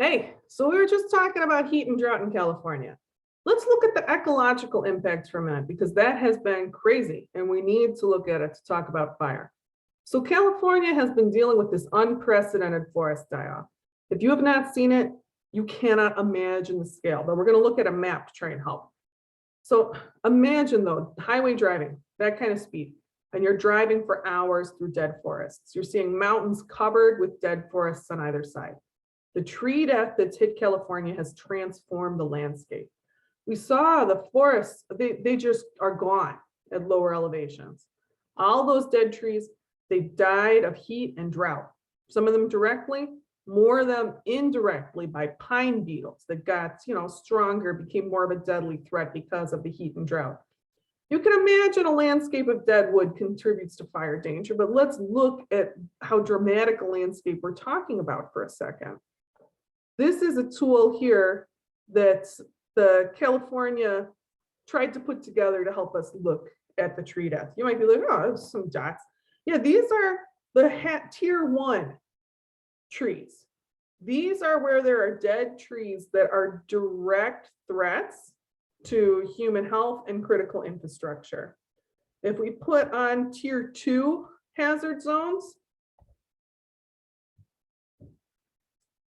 Hey, so we were just talking about heat and drought in California. Let's look at the ecological impacts for a minute because that has been crazy and we need to look at it to talk about fire. So California has been dealing with this unprecedented forest die-off. If you have not seen it, you cannot imagine the scale, but we're going to look at a map to try and help. So imagine though, highway driving, that kind of speed, and you're driving for hours through dead forests. You're seeing mountains covered with dead forests on either side. The tree death that's hit California has transformed the landscape. We saw the forests, they just are gone at lower elevations. All those dead trees, they died of heat and drought. Some of them directly, more of them indirectly by pine beetles that got, stronger, became more of a deadly threat because of the heat and drought. You can imagine a landscape of dead wood contributes to fire danger, but let's look at how dramatic a landscape we're talking about for a second. This is a tool here that the California tried to put together to help us look at the tree death. You might be like, oh, there's some dots. Yeah, these are the tier 1 trees. These are where there are dead trees that are direct threats to human health and critical infrastructure. If we put on tier 2 hazard zones,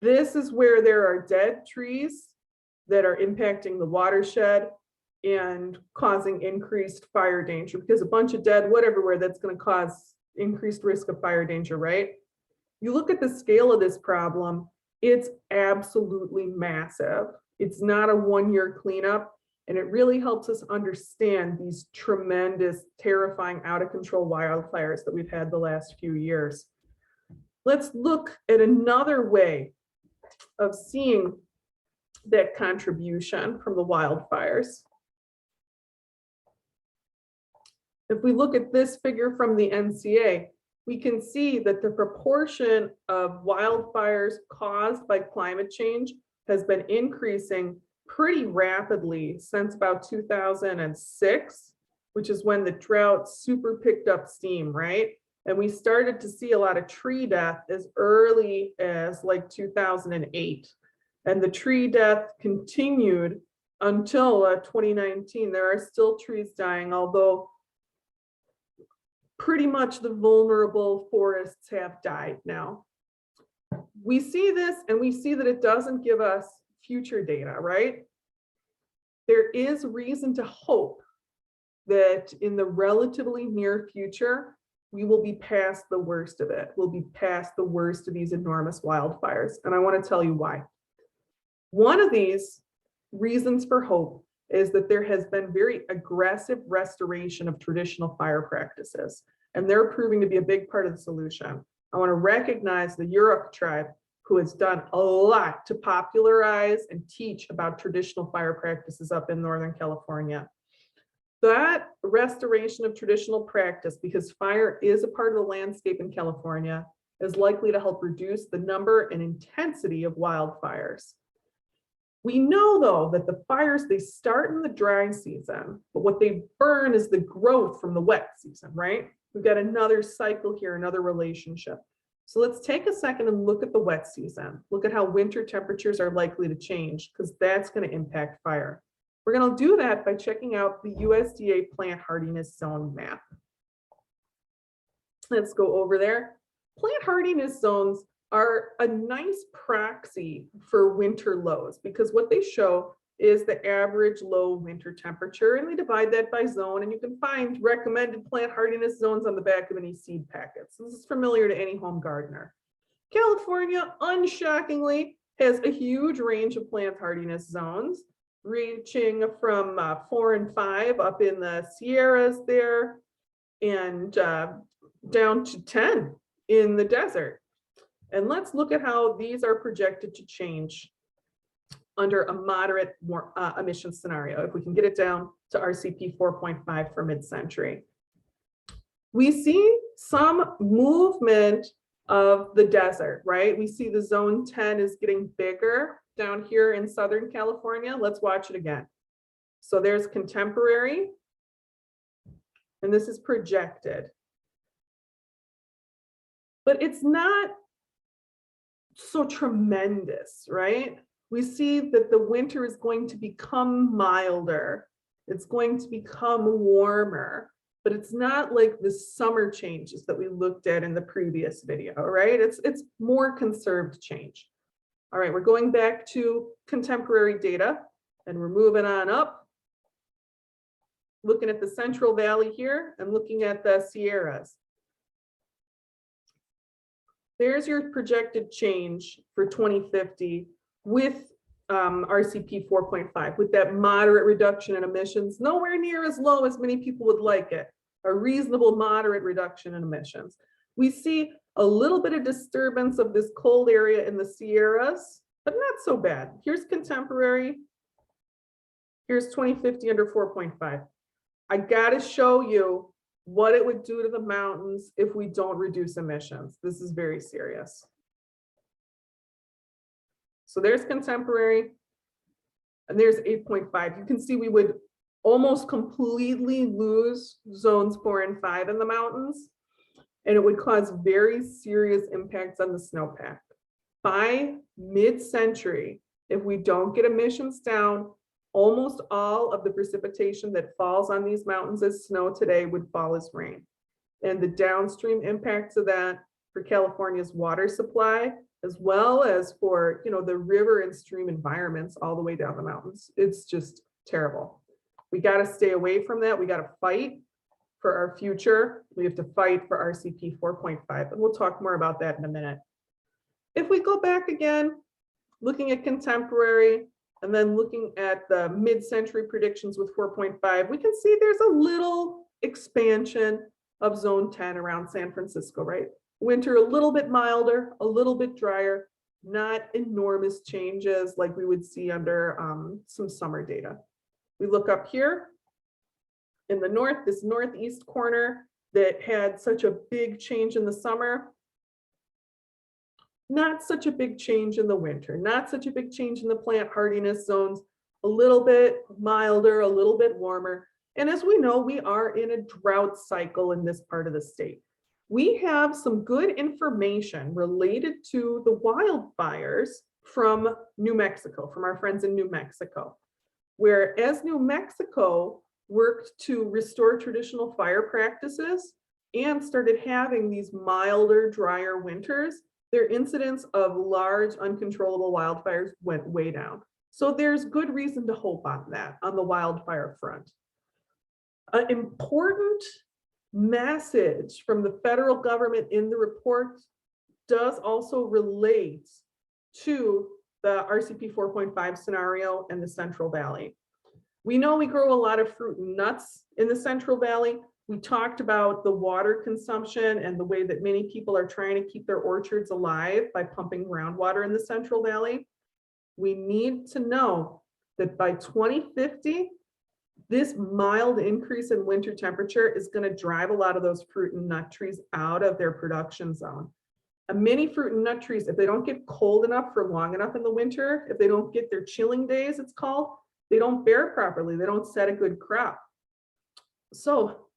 this is where there are dead trees that are impacting the watershed and causing increased fire danger because a bunch of dead wood everywhere, that's going to cause increased risk of fire danger, right? You look at the scale of this problem, it's absolutely massive. It's not a one-year cleanup, and it really helps us understand these tremendous, terrifying, out-of-control wildfires that we've had the last few years. Let's look at another way of seeing that contribution from the wildfires. If we look at this figure from the NCA, we can see that the proportion of wildfires caused by climate change has been increasing pretty rapidly since about 2006, which is when the drought super picked up steam, right? And we started to see a lot of tree death as early as like 2008. And the tree death continued until 2019. There are still trees dying, although pretty much the vulnerable forests have died now. We see this and we see that it doesn't give us future data, right? There is reason to hope that in the relatively near future, we will be past the worst of it. We'll be past the worst of these enormous wildfires. And I want to tell you why. One of these reasons for hope is that there has been very aggressive restoration of traditional fire practices, and they're proving to be a big part of the solution. I want to recognize the Yurok tribe, who has done a lot to popularize and teach about traditional fire practices up in Northern California. That restoration of traditional practice, because fire is a part of the landscape in California, is likely to help reduce the number and intensity of wildfires. We know, though, that the fires, they start in the dry season, but what they burn is the growth from the wet season, right? We've got another cycle here, another relationship. So let's take a second and look at the wet season. Look at how winter temperatures are likely to change, because that's going to impact fire. We're going to do that by checking out the USDA plant hardiness zone map. Let's go over there. Plant hardiness zones are a nice proxy for winter lows because what they show is the average low winter temperature, and they divide that by zone, and you can find recommended plant hardiness zones on the back of any seed packets. This is familiar to any home gardener. California, unshockingly, has a huge range of plant hardiness zones, reaching from 4 and 5 up in the Sierras there, and down to 10 in the desert. And let's look at how these are projected to change under a moderate emission scenario, if we can get it down to RCP 4.5 for mid-century. We see some movement of the desert, right? We see the zone 10 is getting bigger down here in Southern California. Let's watch it again. So there's contemporary, and this is projected. But it's not so tremendous, right? We see that the winter is going to become milder. It's going to become warmer, but it's not like the summer changes that we looked at in the previous video, right? It's more conserved change. All right, we're going back to contemporary data and we're moving on up, looking at the Central Valley here and looking at the Sierras. There's your projected change for 2050 with RCP 4.5, with that moderate reduction in emissions, nowhere near as low as many people would like it, a reasonable moderate reduction in emissions. We see a little bit of disturbance of this cold area in the Sierras, but not so bad. Here's contemporary. Here's 2050 under 4.5. I gotta show you what it would do to the mountains if we don't reduce emissions. This is very serious. So there's contemporary, and there's 8.5. You can see we would almost completely lose zones 4 and 5 in the mountains, and it would cause very serious impacts on the snowpack. By mid-century, if we don't get emissions down, almost all of the precipitation that falls on these mountains as snow today would fall as rain. And the downstream impacts of that for California's water supply, as well as for, you know, the river and stream environments all the way down the mountains. It's just terrible. We got to stay away from that. We got to fight for our future. We have to fight for RCP 4.5, and we'll talk more about that in a minute. If we go back again, looking at contemporary, and then looking at the mid-century predictions with 4.5, we can see there's a little expansion of zone 10 around San Francisco, right? Winter a little bit milder, a little bit drier, not enormous changes like we would see under some summer data. We look up here in the north, this northeast corner that had such a big change in the summer. Not such a big change in the winter, not such a big change in the plant hardiness zones, a little bit milder, a little bit warmer. And as we know, we are in a drought cycle in this part of the state. We have some good information related to the wildfires from New Mexico, from our friends in New Mexico, where as New Mexico worked to restore traditional fire practices and started having these milder, drier winters, their incidence of large uncontrollable wildfires went way down. So there's good reason to hope on that, on the wildfire front. An important message from the federal government in the report does also relate to the RCP 4.5 scenario and the Central Valley. We know we grow a lot of fruit and nuts in the Central Valley. We talked about the water consumption and the way that many people are trying to keep their orchards alive by pumping groundwater in the Central Valley. We need to know that by 2050, this mild increase in winter temperature is going to drive a lot of those fruit and nut trees out of their production zone. Many fruit and nut trees, if they don't get cold enough for long enough in the winter, if they don't get their chilling days, it's called, they don't bear properly. They don't set a good crop. So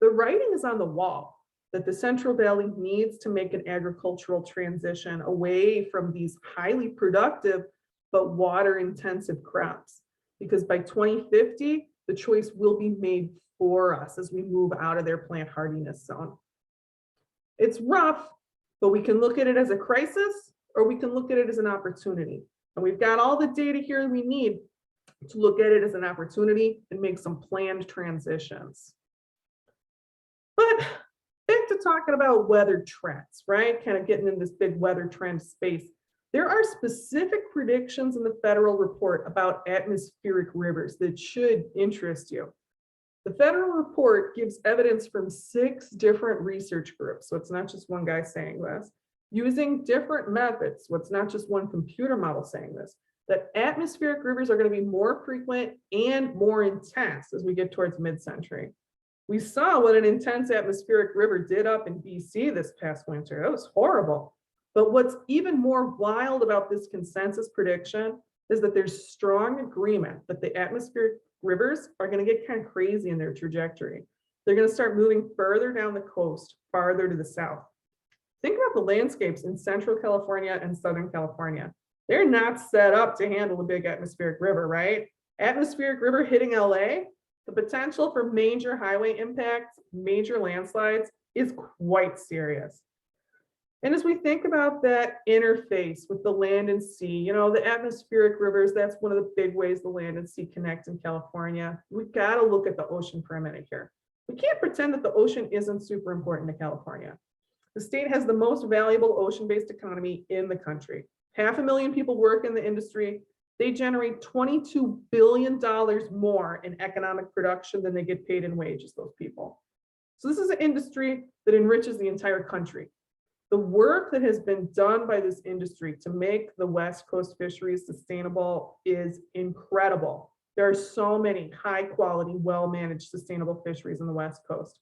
the writing is on the wall that the Central Valley needs to make an agricultural transition away from these highly productive but water intensive crops. Because by 2050, the choice will be made for us as we move out of their plant hardiness zone. It's rough, but we can look at it as a crisis or we can look at it as an opportunity. And we've got all the data here we need to look at it as an opportunity and make some planned transitions. But back to talking about weather trends, right? Kind of getting in this big weather trend space. There are specific predictions in the federal report about atmospheric rivers that should interest you. The federal report gives evidence from 6 different research groups, so it's not just one guy saying this, using different methods, so it's not just one computer model saying this, that atmospheric rivers are going to be more frequent and more intense as we get towards mid-century. We saw what an intense atmospheric river did up in BC this past winter. It was horrible. But what's even more wild about this consensus prediction is that there's strong agreement that the atmospheric rivers are going to get kind of crazy in their trajectory. They're going to start moving further down the coast, farther to the south. Think about the landscapes in Central California and Southern California. They're not set up to handle a big atmospheric river, right? Atmospheric river hitting LA, the potential for major highway impacts, major landslides is quite serious. And as we think about that interface with the land and sea, the atmospheric rivers, that's one of the big ways the land and sea connect in California. We've got to look at the ocean for a minute here. We can't pretend that the ocean isn't super important to California. The state has the most valuable ocean-based economy in the country. 500,000 people work in the industry. They generate $22 billion more in economic production than they get paid in wages, those people. So this is an industry that enriches the entire country. The work that has been done by this industry to make the West Coast fisheries sustainable is incredible. There are so many high quality, well-managed, sustainable fisheries on the West Coast.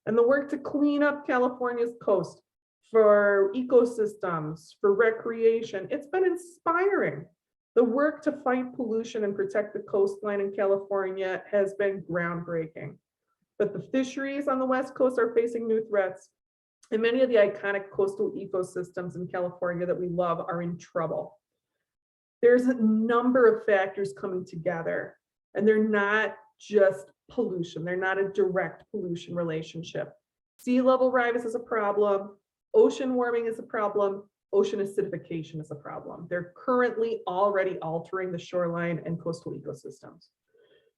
And the work to clean up California's coast for ecosystems, for recreation, it's been inspiring. The work to fight pollution and protect the coastline in California has been groundbreaking. But the fisheries on the West Coast are facing new threats, and many of the iconic coastal ecosystems in California that we love are in trouble. There's a number of factors coming together, and they're not just pollution. They're not a direct pollution relationship. Sea level rise is a problem. Ocean warming is a problem. Ocean acidification is a problem. They're currently already altering the shoreline and coastal ecosystems.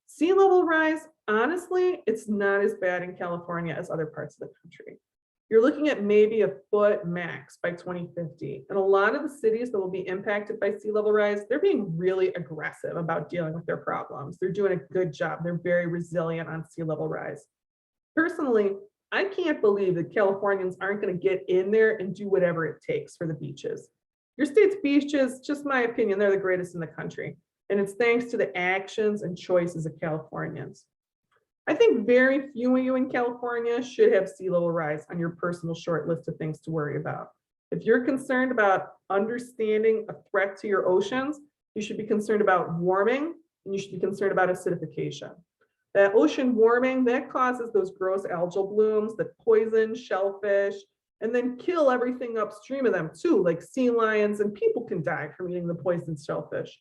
Sea level rise, honestly, it's not as bad in California as other parts of the country. You're looking at maybe a foot max by 2050. And a lot of the cities that will be impacted by sea level rise, they're being really aggressive about dealing with their problems. They're doing a good job. They're very resilient on sea level rise. Personally, I can't believe that Californians aren't going to get in there and do whatever it takes for the beaches. Your state's beaches, just my opinion, they're the greatest in the country. And it's thanks to the actions and choices of Californians. I think very few of you in California should have sea level rise on your personal short list of things to worry about. If you're concerned about understanding a threat to your oceans, you should be concerned about warming, and you should be concerned about acidification. That ocean warming, that causes those gross algal blooms that poison shellfish and then kill everything upstream of them too, like sea lions, and people can die from eating the poisoned shellfish.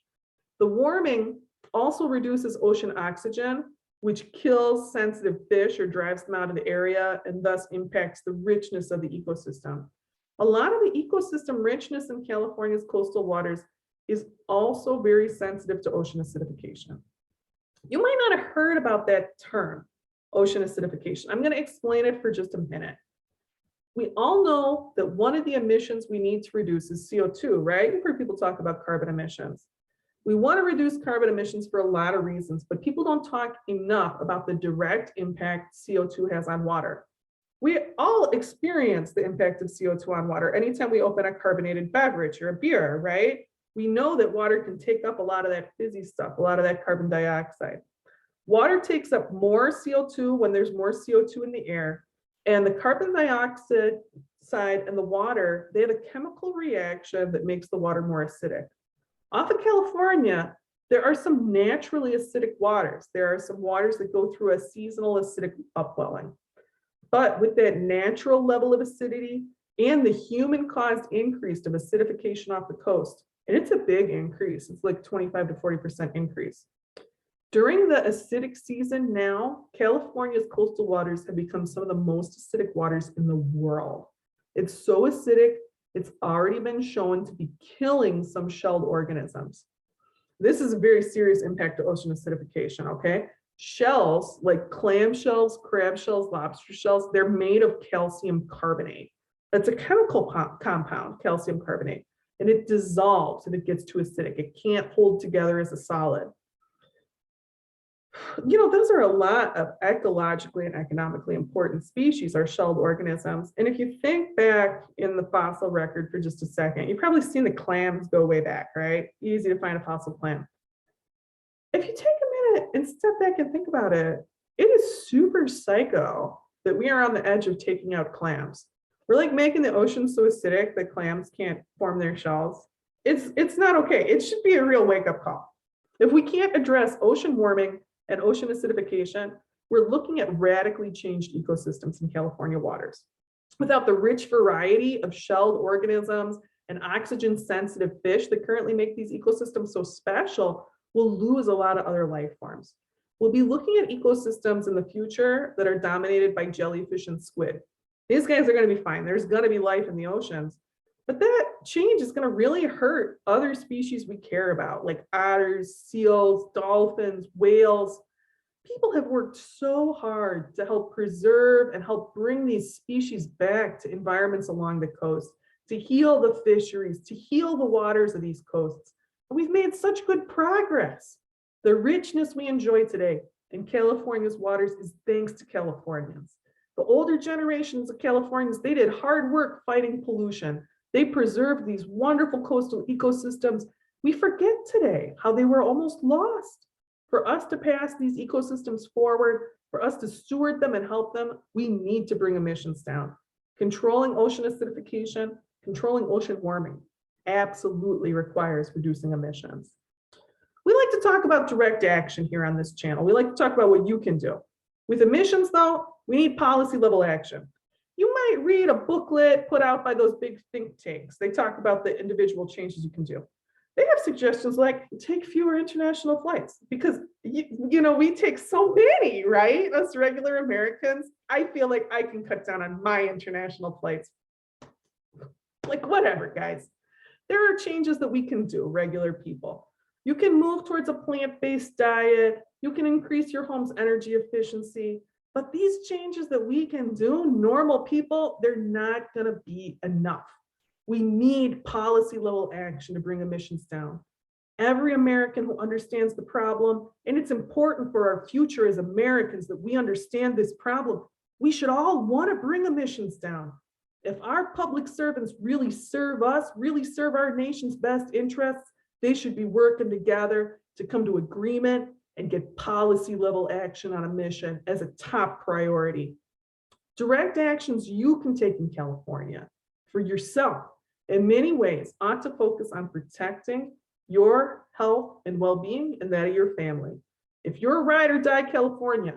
The warming also reduces ocean oxygen, which kills sensitive fish or drives them out of the area and thus impacts the richness of the ecosystem. A lot of the ecosystem richness in California's coastal waters is also very sensitive to ocean acidification. You might not have heard about that term, ocean acidification. I'm going to explain it for just a minute. We all know that one of the emissions we need to reduce is CO2, right? You've heard people talk about carbon emissions. We want to reduce carbon emissions for a lot of reasons, but people don't talk enough about the direct impact CO2 has on water. We all experience the impact of CO2 on water anytime we open a carbonated beverage or a beer, right? We know that water can take up a lot of that fizzy stuff, a lot of that carbon dioxide. Water takes up more CO2 when there's more CO2 in the air, and the carbon dioxide and the water, they have a chemical reaction that makes the water more acidic. Off of California, there are some naturally acidic waters. There are some waters that go through a seasonal acidic upwelling. But with that natural level of acidity and the human-caused increase of acidification off the coast, and it's a big increase, it's like 25 to 40% increase. During the acidic season now, California's coastal waters have become some of the most acidic waters in the world. It's so acidic, it's already been shown to be killing some shelled organisms. This is a very serious impact to ocean acidification, okay? Shells, like clam shells, crab shells, lobster shells, they're made of calcium carbonate. That's a chemical compound, calcium carbonate, and it dissolves if it gets too acidic. It can't hold together as a solid. Those are a lot of ecologically and economically important species, are shelled organisms. And if you think back in the fossil record for just a second, you've probably seen the clams go way back, right? Easy to find a fossil clam. If you take a minute and step back and think about it, it is super psycho that we are on the edge of taking out clams. We're like making the ocean so acidic that clams can't form their shells. It's not okay. It should be a real wake-up call. If we can't address ocean warming and ocean acidification, we're looking at radically changed ecosystems in California waters. Without the rich variety of shelled organisms and oxygen sensitive fish that currently make these ecosystems so special, we'll lose a lot of other life forms. We'll be looking at ecosystems in the future that are dominated by jellyfish and squid. These guys are going to be fine. There's going to be life in the oceans. But that change is going to really hurt other species we care about, like otters, seals, dolphins, whales. People have worked so hard to help preserve and help bring these species back to environments along the coast, to heal the fisheries, to heal the waters of these coasts. And we've made such good progress. The richness we enjoy today in California's waters is thanks to Californians. The older generations of Californians, they did hard work fighting pollution. They preserved these wonderful coastal ecosystems. We forget today how they were almost lost. For us to pass these ecosystems forward, for us to steward them and help them, we need to bring emissions down. Controlling ocean acidification, controlling ocean warming absolutely requires reducing emissions. We like to talk about direct action here on this channel. We like to talk about what you can do. With emissions though, we need policy level action. You might read a booklet put out by those big think tanks. They talk about the individual changes you can do. They have suggestions like take fewer international flights because you know we take so many, right? Us regular Americans, I feel like I can cut down on my international flights. Like whatever, guys. There are changes that we can do, regular people. You can move towards a plant-based diet. You can increase your home's energy efficiency. But these changes that we can do, normal people, they're not going to be enough. We need policy level action to bring emissions down. Every American who understands the problem, and it's important for our future as Americans that we understand this problem, we should all want to bring emissions down. If our public servants really serve us, really serve our nation's best interests, they should be working together to come to agreement and get policy level action on emission as a top priority. Direct actions you can take in California for yourself in many ways ought to focus on protecting your health and well-being and that of your family. If you're a ride or die California,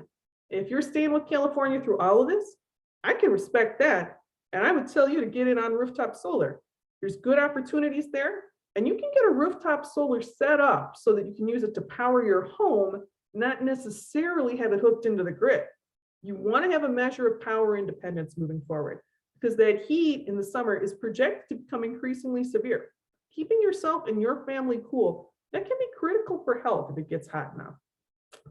if you're staying with California through all of this, I can respect that. And I would tell you to get in on rooftop solar. There's good opportunities there. And you can get a rooftop solar set up so that you can use it to power your home, not necessarily have it hooked into the grid. You want to have a measure of power independence moving forward because that heat in the summer is projected to become increasingly severe. Keeping yourself and your family cool, that can be critical for health if it gets hot enough.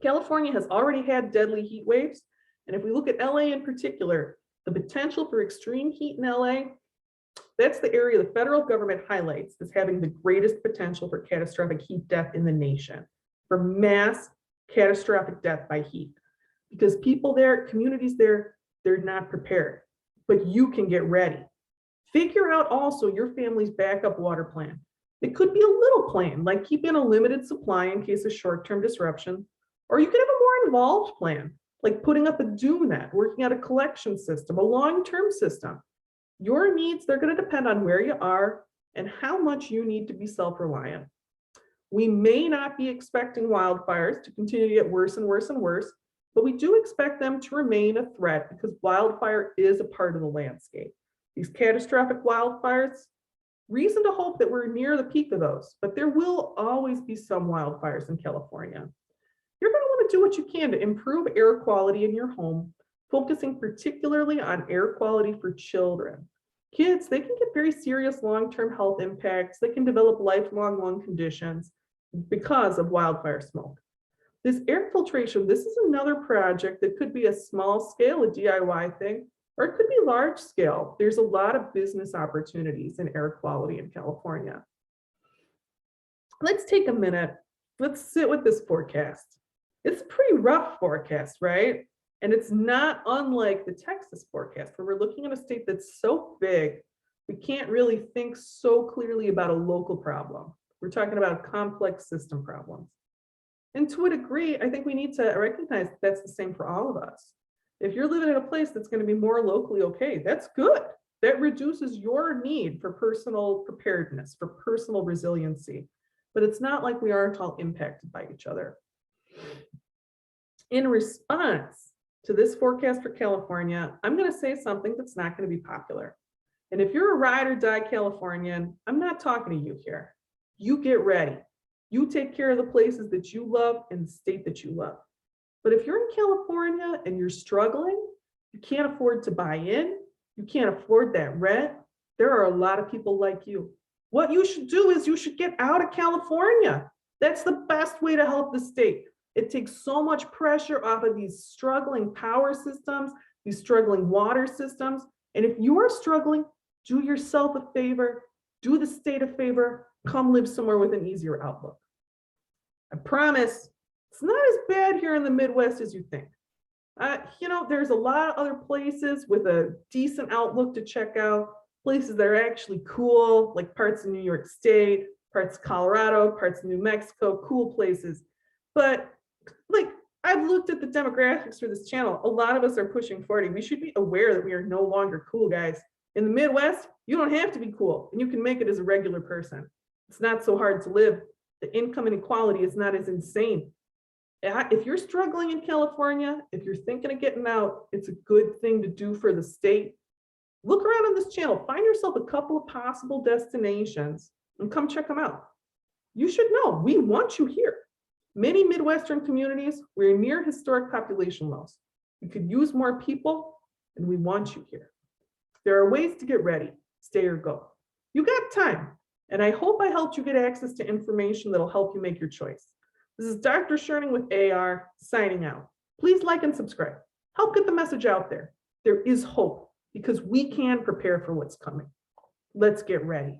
California has already had deadly heat waves. And if we look at LA in particular, the potential for extreme heat in LA, that's the area the federal government highlights as having the greatest potential for catastrophic heat death in the nation, for mass catastrophic death by heat. Because people there, communities there, they're not prepared, but you can get ready. Figure out also your family's backup water plan. It could be a little plan, like keeping a limited supply in case of short-term disruption, or you could have a more involved plan, like putting up a dune net, working out a collection system, a long-term system. Your needs, they're going to depend on where you are and how much you need to be self-reliant. We may not be expecting wildfires to continue to get worse and worse and worse, but we do expect them to remain a threat because wildfire is a part of the landscape. These catastrophic wildfires, reason to hope that we're near the peak of those, but there will always be some wildfires in California. You're going to want to do what you can to improve air quality in your home, focusing particularly on air quality for children. Kids, they can get very serious long-term health impacts. They can develop lifelong lung conditions because of wildfire smoke. This air filtration, this is another project that could be a small scale, a DIY thing, or it could be large scale. There's a lot of business opportunities in air quality in California. Let's take a minute. Let's sit with this forecast. It's a pretty rough forecast, right? And it's not unlike the Texas forecast, where we're looking at a state that's so big, we can't really think so clearly about a local problem. We're talking about complex system problems. And to a degree, I think we need to recognize that that's the same for all of us. If you're living in a place that's going to be more locally okay, that's good. That reduces your need for personal preparedness, for personal resiliency. But it's not like we aren't all impacted by each other. In response to this forecast for California, I'm going to say something that's not going to be popular. And if you're a ride or die Californian, I'm not talking to you here. You get ready. You take care of the places that you love and the state that you love. But if you're in California and you're struggling, you can't afford to buy in, you can't afford that rent, there are a lot of people like you. What you should do is you should get out of California. That's the best way to help the state. It takes so much pressure off of these struggling power systems, these struggling water systems. And if you are struggling, do yourself a favor, do the state a favor, come live somewhere with an easier outlook. I promise it's not as bad here in the Midwest as you think. There's a lot of other places with a decent outlook to check out, places that are actually cool, like parts of New York State, parts of Colorado, parts of New Mexico, cool places. But like, I've looked at the demographics for this channel. A lot of us are pushing 40. We should be aware that we are no longer cool, guys. In the Midwest, you don't have to be cool, and you can make it as a regular person. It's not so hard to live. The income inequality is not as insane. If you're struggling in California, if you're thinking of getting out, it's a good thing to do for the state. Look around on this channel, find yourself a couple of possible destinations and come check them out. You should know, we want you here. Many Midwestern communities, we're near historic population lows. We could use more people, and we want you here. There are ways to get ready, stay or go. You got time, and I hope I helped you get access to information that'll help you make your choice. This is Dr. Scherning with AR, signing out. Please like and subscribe. Help get the message out there. There is hope because we can prepare for what's coming. Let's get ready.